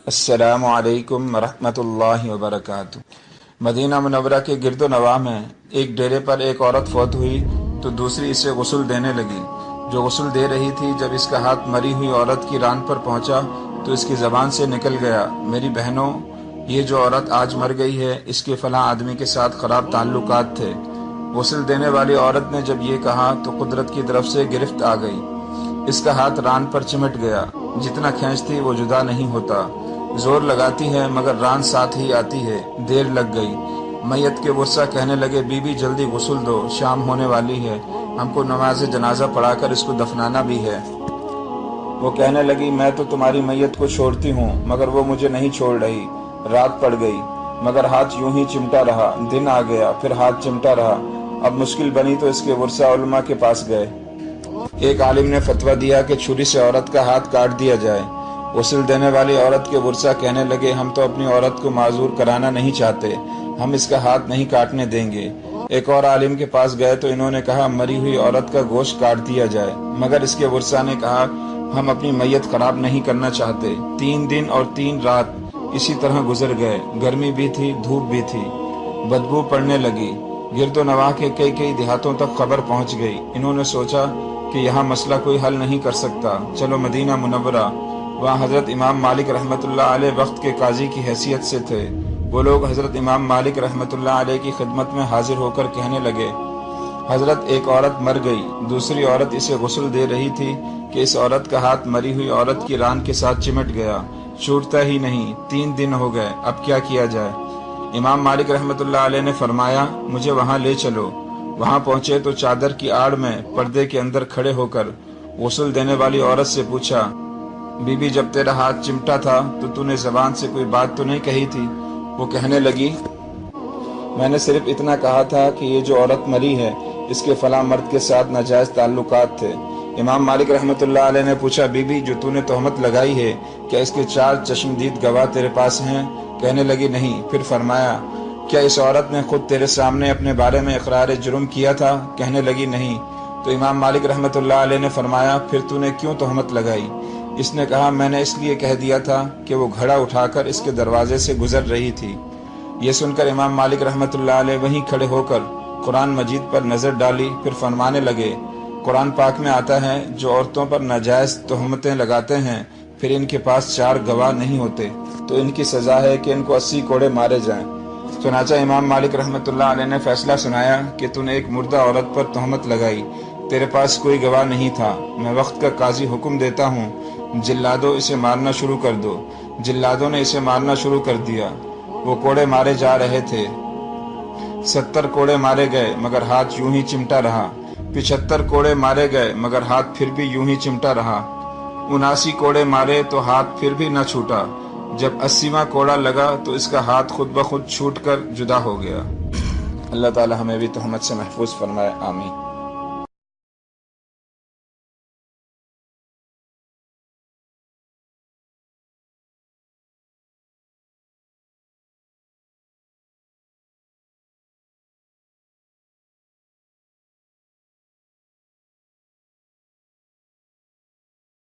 अस्सलामु अलैकुम वरहमतुल्लाहि वबरकातुह। मदीना मुनव्वरा के गिरदो नवाह में एक डेरे पर एक औरत फौत हुई तो दूसरी इसे गुस्ल देने लगी। जो गुस्ल दे रही थी, जब इसका हाथ मरी हुई औरत की रान पर पहुंचा तो इसकी ज़बान से निकल गया, मेरी बहनों, ये जो औरत आज मर गई है, इसके फलां आदमी के साथ ख़राब ताल्लुकात थे। गुस्ल देने वाली औरत ने जब ये कहा तो कुदरत की तरफ से गिरफ्त आ गई। इसका हाथ रान पर चिमट गया, जितना खींचती वो जुदा नहीं होता। जोर लगाती है मगर रान साथ ही आती है। देर लग गई। मैयत के वर्सा कहने लगे, बीबी जल्दी गुस्ल दो, शाम होने वाली है, हमको नमाज जनाजा पढ़ाकर इसको दफनाना भी है। वो कहने लगी, मैं तो तुम्हारी मैयत को छोड़ती हूँ मगर वो मुझे नहीं छोड़ रही। रात पड़ गई मगर हाथ यूं ही चिमटा रहा। दिन आ गया फिर हाथ चिमटा रहा। अब मुश्किल बनी तो इसके वर्सा उलमा के पास गए। एक आलिम ने फतवा दिया कि छुरी से औरत का हाथ काट दिया जाए। गुस्ल देने वाली औरत के वर्सा कहने लगे, हम तो अपनी औरत को माजूर कराना नहीं चाहते, हम इसका हाथ नहीं काटने देंगे। एक और आलिम के पास गए तो इन्होंने कहा, मरी हुई औरत का गोश्त काट दिया जाए, मगर इसके वर्सा ने कहा, हम अपनी मैयत खराब नहीं करना चाहते। 3 दिन और 3 रात इसी तरह गुजर गए। गर्मी भी थी, धूप भी थी, बदबू पड़ने लगी। गिरदो नवाह के कई कई देहातों तक खबर पहुंच गई। इन्होंने सोचा कि यहाँ मसला कोई हल नहीं कर सकता, चलो मदीना मुनव्वरा। वहाँ हज़रत इमाम मालिक रहमतुल्लाह अलैह वक्त के काजी की हैसियत से थे। वो लोग हज़रत इमाम मालिक रहमतुल्लाह अलैह की खिदमत में हाजिर होकर कहने लगे, हज़रत, एक औरत मर गई, दूसरी औरत इसे गुस्ल दे रही थी कि इस औरत का हाथ मरी हुई औरत की रान के साथ चिमट गया, छूटता ही नहीं। 3 दिन हो गए, अब क्या किया जाए। इमाम मालिक रहमतुल्लाह अलैह ने फरमाया, मुझे वहाँ ले चलो। वहाँ पहुँचे तो चादर की आड़ में पर्दे के अंदर खड़े होकर गुस्ल देने वाली औरत से पूछा, बीबी, जब तेरा हाथ चिमटा था तो तूने ज़बान से कोई बात तो नहीं कही थी। वो कहने लगी, मैंने सिर्फ इतना कहा था कि ये जो औरत मरी है, इसके फलां मर्द के साथ नाजायज़ ताल्लुकात थे। इमाम मालिक रहमतुल्लाह अलैह ने पूछा, बीबी, जो तूने तोहमत लगाई है, क्या इसके 4 चश्मदीद गवाह तेरे पास हैं? कहने लगी, नहीं। फिर फरमाया, क्या इस औरत ने खुद तेरे सामने अपने बारे में इकरार जुर्म किया था? कहने लगी, नहीं। तो इमाम मालिक रहमतुल्लाह अलैह ने फरमाया, फिर तूने क्यों तोहमत लगाई? इसने कहा, मैंने इसलिए कह दिया था कि वो घड़ा उठाकर इसके दरवाजे से गुजर रही थी। ये सुनकर इमाम मालिक रहमतुल्लाह अलैह वहीं खड़े होकर कुरान मजीद पर नज़र डाली। फिर फरमाने लगे, कुरान पाक में आता है, जो औरतों पर नाजायज़ तोहमतें लगाते हैं फिर इनके पास 4 गवाह नहीं होते तो इनकी सज़ा है कि इनको 80 कोड़े मारे जाएं। चुनाचा इमाम मालिक रहमतुल्लाह अलैह ने फैसला सुनाया कि तूने एक मुर्दा औरत पर तोहमत लगाई, तेरे पास कोई गवाह नहीं था। मैं वक्त का काजी हुक्म देता हूँ, जिल्लादो, इसे मारना शुरू कर दो। जिल्लादों ने इसे मारना शुरू कर दिया। वो कोड़े मारे जा रहे थे। 70 कोड़े मारे गए मगर हाथ यूं ही चिमटा रहा। 75 कोड़े मारे गए मगर हाथ फिर भी यूं ही चिमटा रहा। 79 कोड़े मारे तो हाथ फिर भी न छूटा। जब 80वां कोड़ा लगा तो इसका हाथ खुद ब खुद छूट कर जुदा हो गया। अल्लाह ताला हमें भी तोहमत से महफूज फरमाए, आमीन।